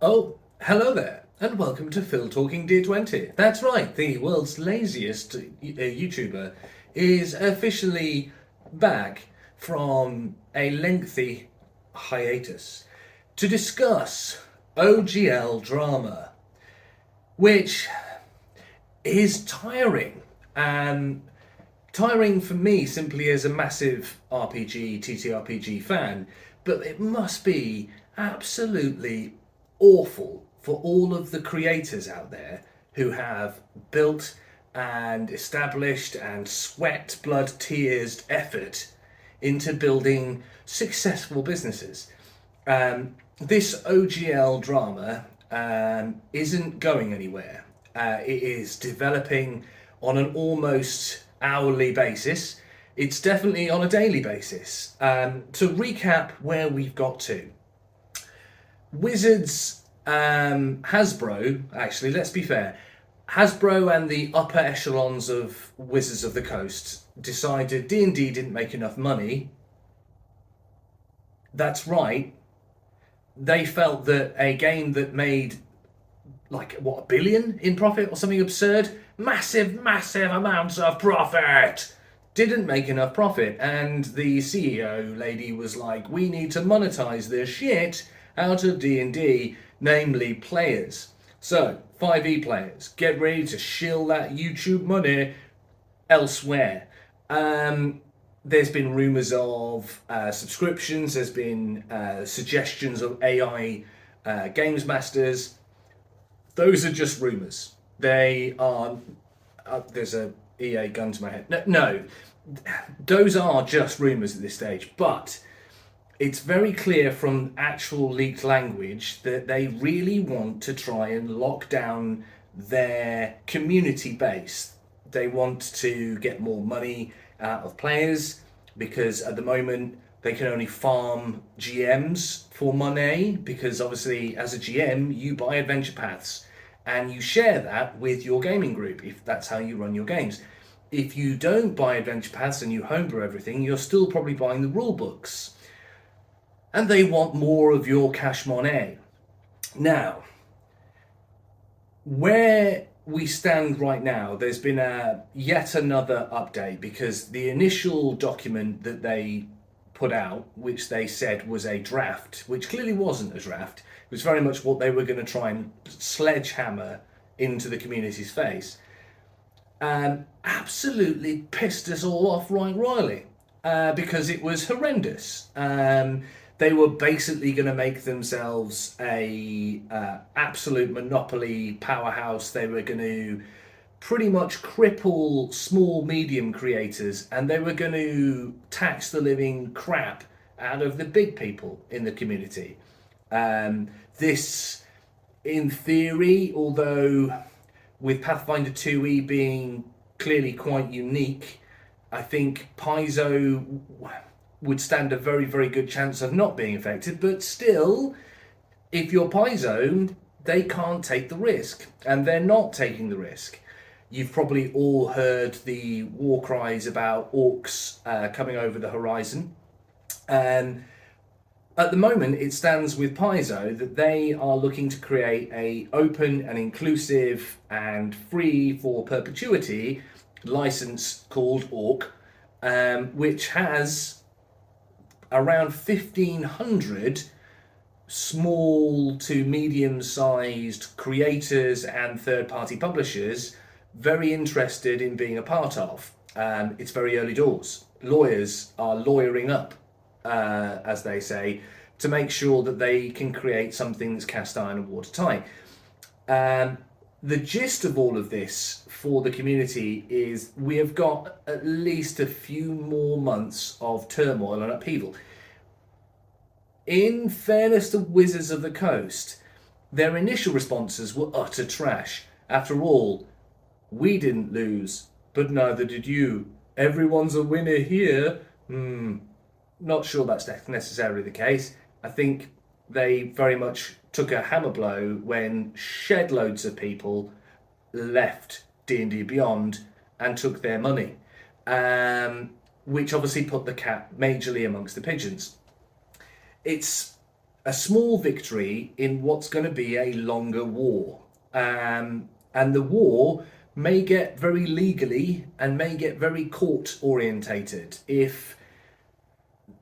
Oh, hello there, and welcome to Phil Talking Dear 20. That's right, the world's laziest YouTuber is officially back from a lengthy hiatus to discuss OGL drama, which is tiring. Um, Tiring for me simply as a massive RPG, TTRPG fan, but it must be absolutely awful for all of the creators out there who have built and established and sweat, blood, tears, effort into building successful businesses. This OGL drama isn't going anywhere. It is developing on an almost hourly basis. It's definitely on a daily basis. To recap where we've got to, Wizards, Hasbro, actually, let's be fair, Hasbro and the upper echelons of Wizards of the Coast decided D&D didn't make enough money. That's right. They felt that a game that made like what, 1 billion in profit or something absurd, massive amounts of profit, didn't make enough profit, and the CEO lady was like, we need to monetize this shit out of D&D, namely players. So 5e players, get ready to shill that YouTube money elsewhere. There's been rumours of subscriptions. There's been suggestions of AI games masters. Those are just rumours. They are. There's a EA gun to my head. No, those are just rumours at this stage. But it's very clear from actual leaked language that they really want to try and lock down their community base. They want to get more money out of players because at the moment they can only farm GMs for money, because obviously as a GM you buy adventure paths and you share that with your gaming group if that's how you run your games. If you don't buy adventure paths and you homebrew everything, you're still probably buying the rule books. And they want more of your cash money. Now, where we stand right now, there's been yet another update, because the initial document that they put out, which they said was a draft, which clearly wasn't a draft, it was very much what they were going to try and sledgehammer into the community's face, absolutely pissed us all off right royally, because it was horrendous. They were basically going to make themselves a absolute monopoly powerhouse. They were going to pretty much cripple small medium creators, and they were going to tax the living crap out of the big people in the community. This, in theory, although with Pathfinder 2e being clearly quite unique, I think Paizo would stand a very good chance of not being affected. But still, if you're Paizo, they can't take the risk, and they're not taking the risk. You've probably all heard the war cries about orcs coming over the horizon. And at the moment, it stands with Paizo that they are looking to create a open and inclusive and free for perpetuity license called Orc, which has around 1,500 small to medium-sized creators and third-party publishers very interested in being a part of. It's very early doors. Lawyers are lawyering up, as they say, to make sure that they can create something that's cast iron and watertight. The gist of all of this for the community is we have got at least a few more months of turmoil and upheaval. In fairness to Wizards of the Coast, their initial responses were utter trash. After all, we didn't lose, but neither did you. Everyone's a winner here. Not sure that's necessarily the case. I think they very much took a hammer blow when shed loads of people left D&D Beyond and took their money, which obviously put the cat majorly amongst the pigeons. It's a small victory in what's going to be a longer war. And the war may get very legally and may get very court orientated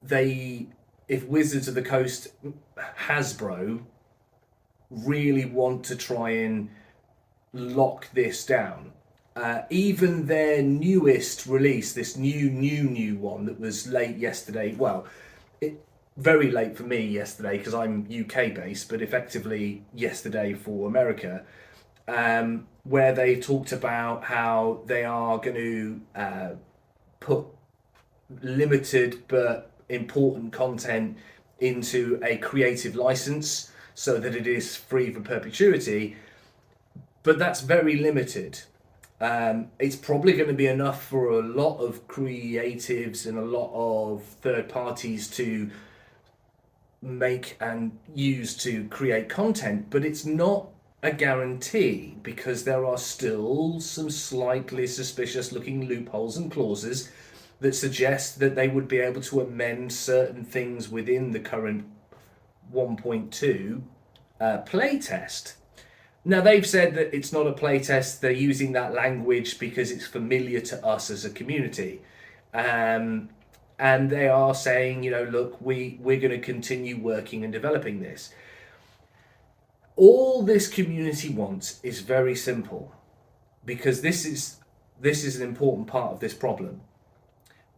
they if Wizards of the Coast, Hasbro, really want to try and lock this down. Even their newest release, this new one that was late yesterday, well, very late for me yesterday because I'm UK based, but effectively yesterday for America, where they talked about how they are going to put limited but important content into a creative license so that it is free for perpetuity, but that's very limited. It's probably going to be enough for a lot of creatives and a lot of third parties to make and use to create content, but it's not a guarantee because there are still some slightly suspicious looking loopholes and clauses that suggest that they would be able to amend certain things within the current 1.2 playtest. Now, they've said that it's not a playtest, they're using that language because it's familiar to us as a community. And they are saying, look, we're going to continue working and developing this. All this community wants is very simple, because this is an important part of this problem.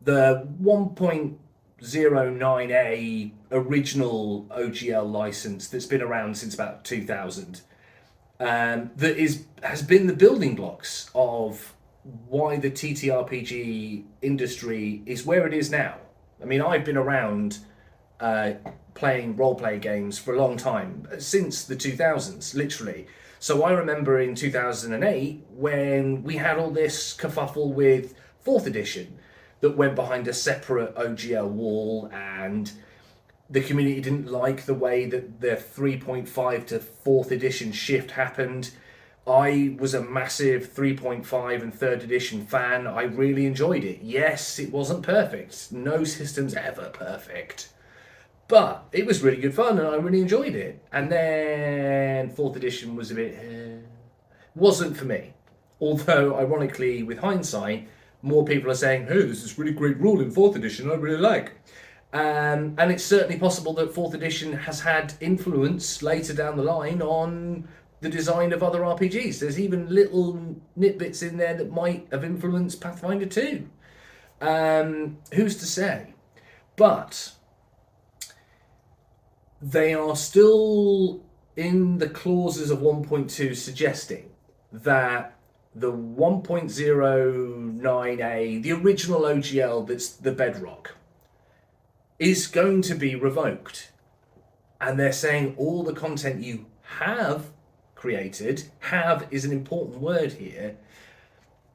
The 1.09a original OGL license that's been around since about 2000, has been the building blocks of why the TTRPG industry is where it is now. I mean, I've been around playing role-play games for a long time, since the 2000s, literally. So I remember in 2008 when we had all this kerfuffle with 4th edition that went behind a separate OGL wall, and the community didn't like the way that the 3.5 to 4th edition shift happened. I was a massive 3.5 and 3rd edition fan. I really enjoyed it. Yes, it wasn't perfect. No system's ever perfect. But it was really good fun and I really enjoyed it. And then 4th edition was a bit... wasn't for me. Although, ironically, with hindsight, more people are saying, hey, this is really great rule in 4th edition I really like. And it's certainly possible that 4th edition has had influence later down the line on the design of other RPGs. There's even little nitbits in there that might have influenced Pathfinder 2. Who's to say? But they are still in the clauses of 1.2 suggesting that the 1.09a, the original OGL that's the bedrock, is going to be revoked. And they're saying all the content you have created, have is an important word here,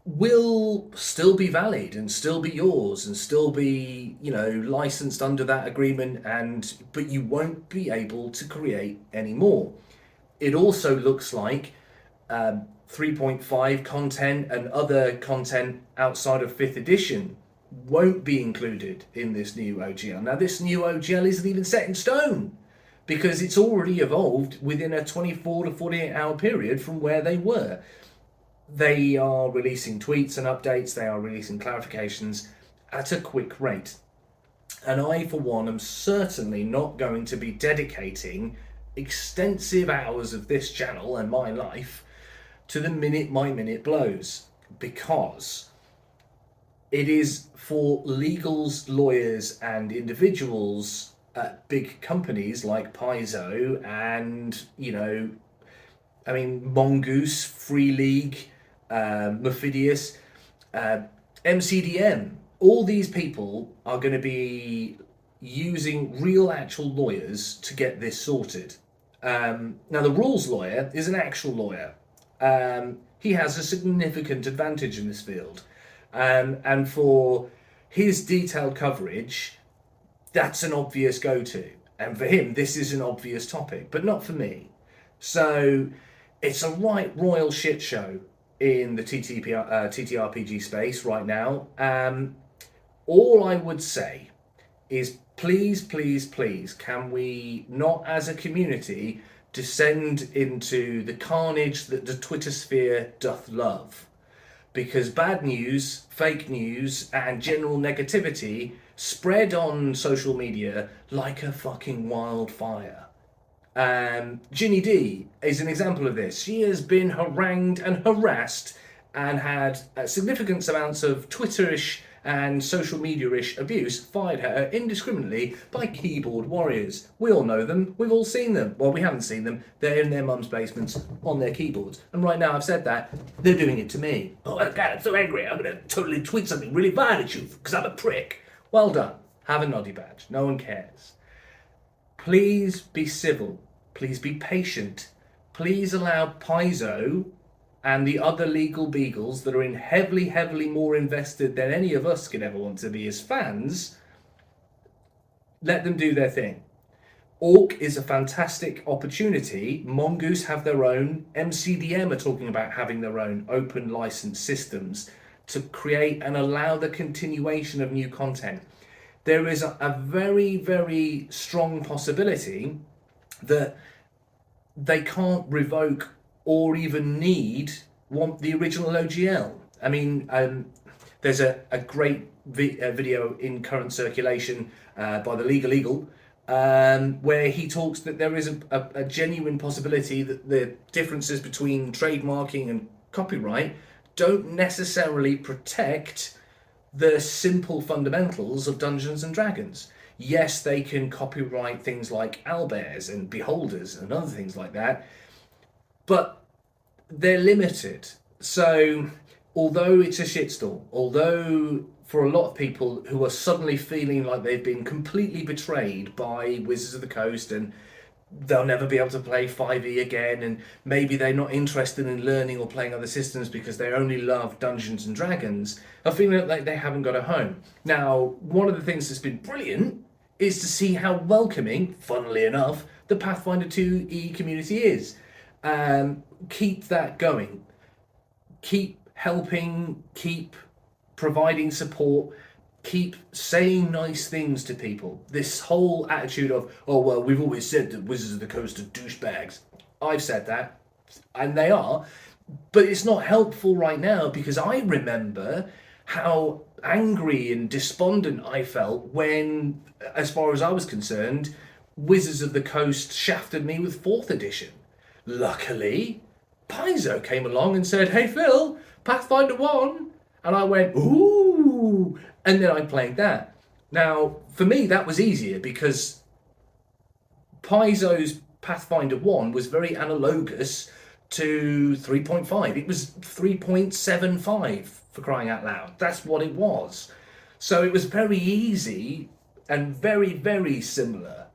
will still be valid and still be yours and still be, licensed under that agreement, but you won't be able to create any more. It also looks like 3.5 content and other content outside of 5th edition won't be included in this new OGL. Now, this new OGL isn't even set in stone because it's already evolved within a 24 to 48 hour period from where they were. They are releasing tweets and updates, they are releasing clarifications at a quick rate. And I, for one, am certainly not going to be dedicating extensive hours of this channel and my life to the minute-by-minute blows, because it is for legals, lawyers, and individuals at big companies like Paizo and, Mongoose, Free League, Mephidius, MCDM. All these people are going to be using real actual lawyers to get this sorted. Now, the rules lawyer is an actual lawyer. He has a significant advantage in this field. And for his detailed coverage, that's an obvious go-to. And for him, this is an obvious topic, but not for me. So it's a right royal shit show in the TTRPG space right now. All I would say is please, please, please, can we not as a community descend into the carnage that the Twitter sphere doth love? Because bad news, fake news, and general negativity spread on social media like a fucking wildfire. Ginny D is an example of this. She has been harangued and harassed and had significant amounts of Twitter-ish and social media-ish abuse fired at her indiscriminately by keyboard warriors. We all know them. We've all seen them. Well, we haven't seen them. They're in their mum's basements on their keyboards. And right now I've said that, they're doing it to me. Oh, God, I'm so angry. I'm going to totally tweet something really vile at you because I'm a prick. Well done. Have a noddy badge. No one cares. Please be civil. Please be patient. Please allow Paizo and the other legal beagles that are in heavily, heavily more invested than any of us could ever want to be as fans, let them do their thing. Orc is a fantastic opportunity. Mongoose have their own. MCDM are talking about having their own open license systems to create and allow the continuation of new content. There is a very, very strong possibility that they can't revoke or even need the original OGL. I mean, there's a great video in current circulation by the Legal Eagle where he talks that there is a genuine possibility that the differences between trademarking and copyright don't necessarily protect the simple fundamentals of Dungeons and Dragons. Yes, they can copyright things like owlbears and beholders and other things like that, but they're limited. So although it's a shitstorm, although for a lot of people who are suddenly feeling like they've been completely betrayed by Wizards of the Coast and they'll never be able to play 5e again, and maybe they're not interested in learning or playing other systems because they only love Dungeons and Dragons, are feeling like they haven't got a home. Now, one of the things that's been brilliant is to see how welcoming, funnily enough, the Pathfinder 2e community is. Keep that going. Keep helping, keep providing support, keep saying nice things to people. This whole attitude of, oh, well, we've always said that Wizards of the Coast are douchebags. I've said that, and they are, but it's not helpful right now because I remember how angry and despondent I felt when, as far as I was concerned, Wizards of the Coast shafted me with 4th edition. Luckily, Paizo came along and said, hey Phil, Pathfinder 1, and I went, ooh, and then I played that. Now, for me, that was easier because Paizo's Pathfinder 1 was very analogous to 3.5. It was 3.75, for crying out loud. That's what it was. So it was very easy and very, very similar.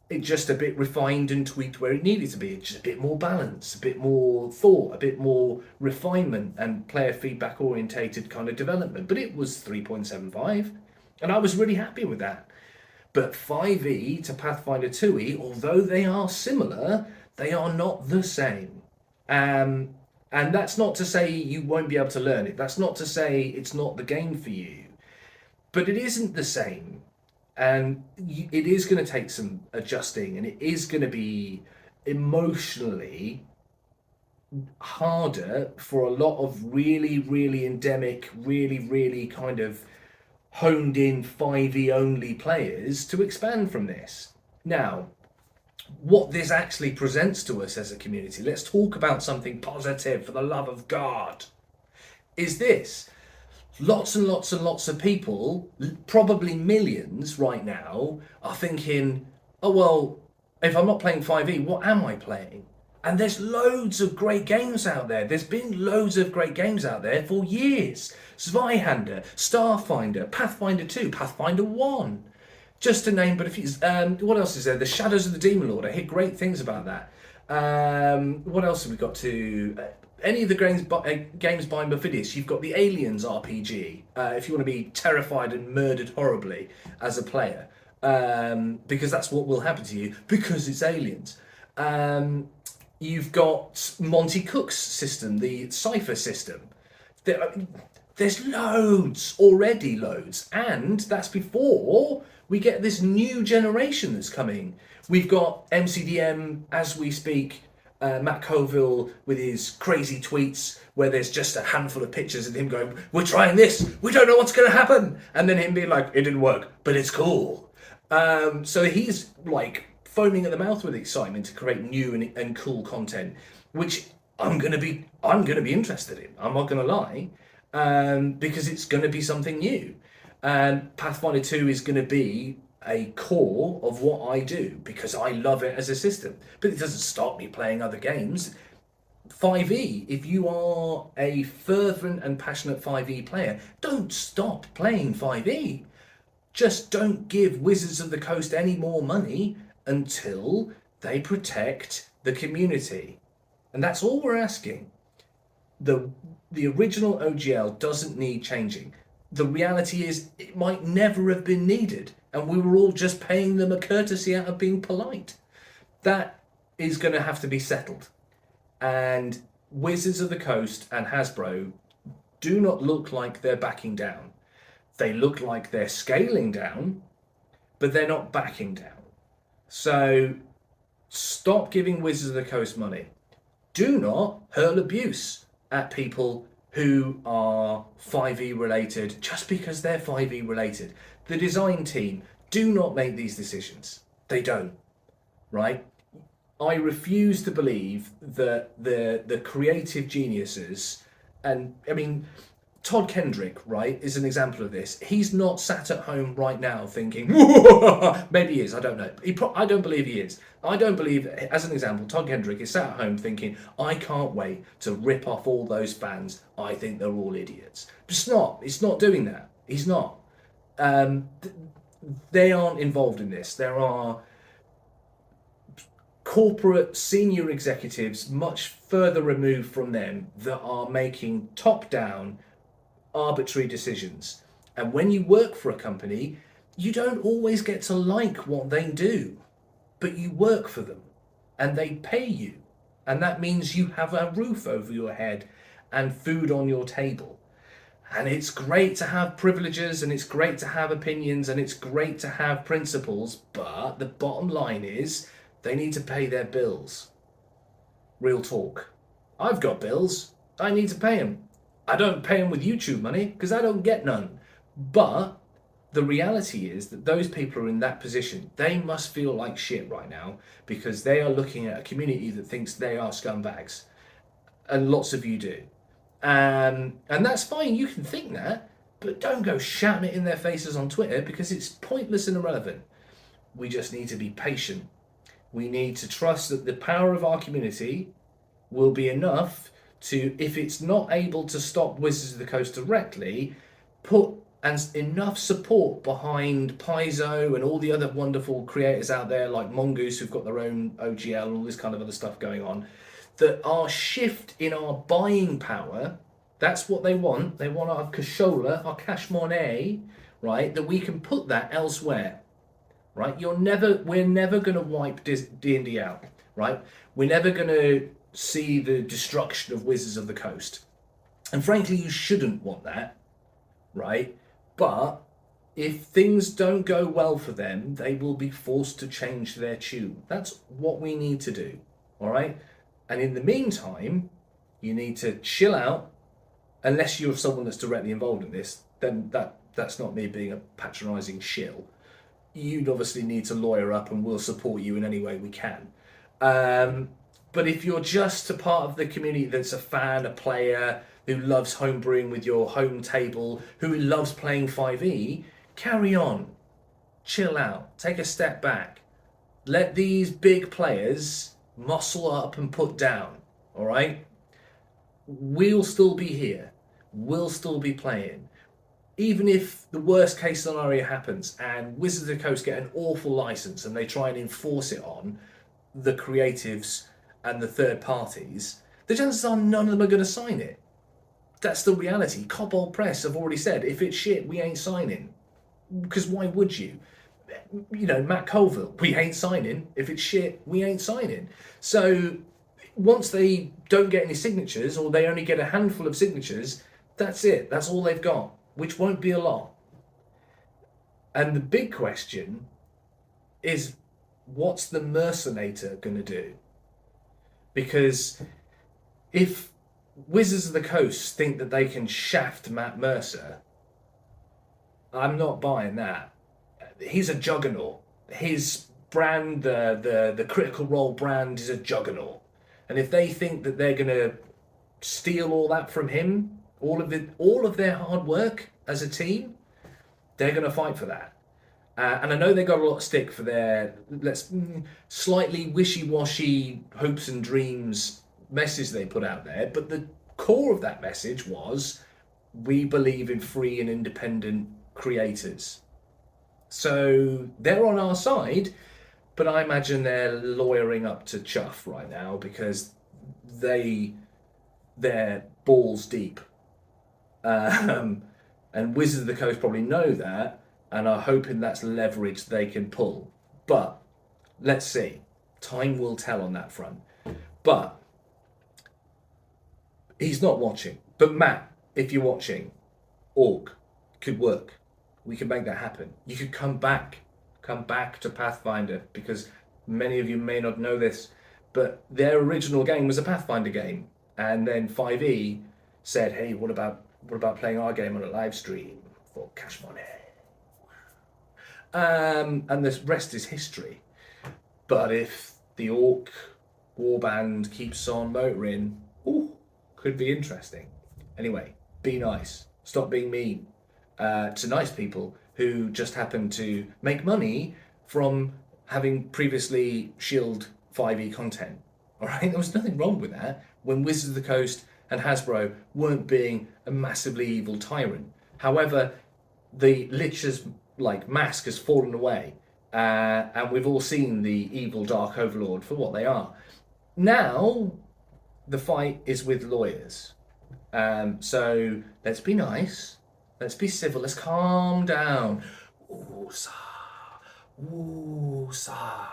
It just a bit refined and tweaked where it needed to be. It's just a bit more balance, a bit more thought, a bit more refinement and player feedback orientated kind of development. But it was 3.75 and I was really happy with that. But 5e to Pathfinder 2e, although they are similar, they are not the same. And that's not to say you won't be able to learn it. That's not to say it's not the game for you. But it isn't the same. And it is going to take some adjusting, and it is going to be emotionally harder for a lot of really, really endemic, really, really kind of honed in 5e only players to expand from this. Now, what this actually presents to us as a community, let's talk about something positive for the love of God, is this. Lots and lots and lots of people, probably millions right now, are thinking, oh, well, if I'm not playing 5e, what am I playing? And there's loads of great games out there. There's been loads of great games out there for years. Zweihander, Starfinder, Pathfinder 2, Pathfinder 1. Just to name but a few. What else is there? The Shadows of the Demon Lord. I hear great things about that. What else have we got to... any of the games by Mephidius, you've got the Aliens RPG, if you want to be terrified and murdered horribly as a player, because that's what will happen to you, because it's aliens. You've got Monty Cook's system, the Cypher system. There's loads, already loads. And that's before we get this new generation that's coming. We've got MCDM as we speak, Matt Colville with his crazy tweets where there's just a handful of pictures of him going, we're trying this, we don't know what's going to happen. And then him being like, it didn't work, but it's cool. So he's like foaming at the mouth with excitement to create new and cool content, which I'm gonna be interested in. I'm not gonna lie, because it's gonna be something new. Pathfinder 2 is gonna be a core of what I do because I love it as a system. But it doesn't stop me playing other games. 5e, if you are a fervent and passionate 5e player, don't stop playing 5e. Just don't give Wizards of the Coast any more money until they protect the community. And that's all we're asking. The original OGL doesn't need changing. The reality is it might never have been needed, and we were all just paying them a courtesy out of being polite. That is going to have to be settled. And Wizards of the Coast and Hasbro do not look like they're backing down. They look like they're scaling down, but they're not backing down. So stop giving Wizards of the Coast money. Do not hurl abuse at people who are 5e related just because they're 5e related. The design team do not make these decisions. They don't, right? I refuse to believe that the creative geniuses, and I mean, Todd Kendrick, right, is an example of this. He's not sat at home right now thinking, maybe he is, I don't know. I don't believe he is. I don't believe, as an example, Todd Kendrick is sat at home thinking, I can't wait to rip off all those fans. I think they're all idiots. It's not. It's not doing that. He's not. They aren't involved in this. There are corporate senior executives much further removed from them that are making top-down arbitrary decisions. And when you work for a company, you don't always get to like what they do, but you work for them and they pay you, and that means you have a roof over your head and food on your table. And it's great to have privileges, and it's great to have opinions, and it's great to have principles, but the bottom line is they need to pay their bills. Real talk. I've got bills. I need to pay them. I don't pay them with YouTube money because I don't get none. But the reality is that those people are in that position. They must feel like shit right now because they are looking at a community that thinks they are scumbags. And lots of you do. And that's fine. You can think that, but don't go shouting it in their faces on Twitter because it's pointless and irrelevant. We just need to be patient. We need to trust that the power of our community will be enough to, if it's not able to stop Wizards of the Coast directly, put enough support behind Paizo and all the other wonderful creators out there like Mongoose who've got their own OGL and all this kind of other stuff going on, that our shift in our buying power, that's what they want. They want our cashola, our cash money, right? That we can put that elsewhere, right? We're never going to wipe D&D out, right? We're never going to see the destruction of Wizards of the Coast. And frankly, you shouldn't want that, right? But if things don't go well for them, they will be forced to change their tune. That's what we need to do, all right? And in the meantime, you need to chill out. Unless you're someone that's directly involved in this, then that's not me being a patronising shill. You'd obviously need to lawyer up and we'll support you in any way we can. But if you're just a part of the community that's a fan, a player, who loves homebrewing with your home table, who loves playing 5e, carry on. Chill out. Take a step back. Let these big players muscle up and put down, all right? We'll still be here. We'll still be playing. Even if the worst case scenario happens and Wizards of the Coast get an awful license and they try and enforce it on the creatives and the third parties, the chances are none of them are going to sign it. That's the reality. Cobalt Press have already said, if it's shit, we ain't signing. Because why would you? You know, Matt Colville, we ain't signing. If it's shit, we ain't signing. So once they don't get any signatures or they only get a handful of signatures, That's it. That's all they've got, which won't be a lot. And the big question is, what's the Mercenator going to do? Because if Wizards of the Coast think that they can shaft Matt Mercer, I'm not buying that. He's a juggernaut. His brand, the Critical Role brand, is a juggernaut. And if they think that they're going to steal all that from him, all of their hard work as a team, they're going to fight for that. And I know they got a lot of stick for their slightly wishy-washy hopes and dreams message they put out there, but the core of that message was, we believe in free and independent creators. So they're on our side, but I imagine they're lawyering up to chuff right now because they're balls deep. And Wizards of the Coast probably know that and are hoping that's leverage they can pull. But let's see. Time will tell on that front. But he's not watching. But Matt, if you're watching, Orc could work. We can make that happen. You could come back to Pathfinder, because many of you may not know this, but their original game was a Pathfinder game, and then 5e said, "Hey, what about playing our game on a live stream for cash money?" And the rest is history. But if the Orc warband keeps on motoring, could be interesting. Anyway, be nice. Stop being mean to nice people who just happen to make money from having previously shilled 5e content. All right, there was nothing wrong with that when Wizards of the Coast and Hasbro weren't being a massively evil tyrant. However, the Lich's mask has fallen away, and we've all seen the evil Dark Overlord for what they are. Now, the fight is with lawyers. So let's be nice. Let's be civil. Let's calm down. Woosah. Woosah.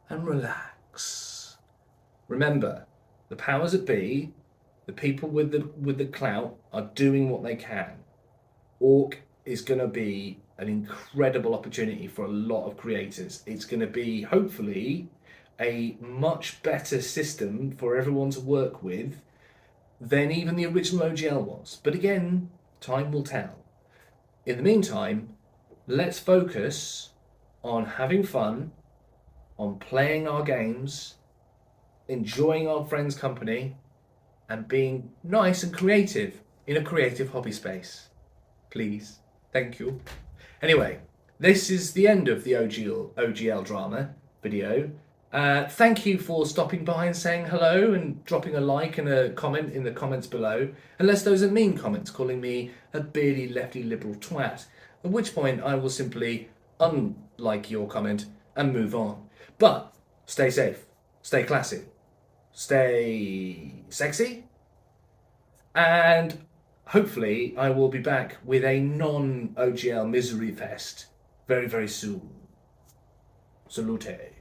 And relax. Remember, the powers that be, the people with the clout, are doing what they can. Orc is going to be an incredible opportunity for a lot of creators. It's going to be, hopefully, a much better system for everyone to work with than even the original OGL was. But again, time will tell. In the meantime, let's focus on having fun, on playing our games, enjoying our friends' company, and being nice and creative in a creative hobby space. Please. Thank you. Anyway, this is the end of the OGL drama video. Thank you for stopping by and saying hello and dropping a like and a comment in the comments below. Unless those are mean comments calling me a beardy lefty liberal twat. At which point I will simply unlike your comment and move on. But stay safe, stay classy, stay sexy, and hopefully I will be back with a non-OGL misery fest very, very soon. Salute.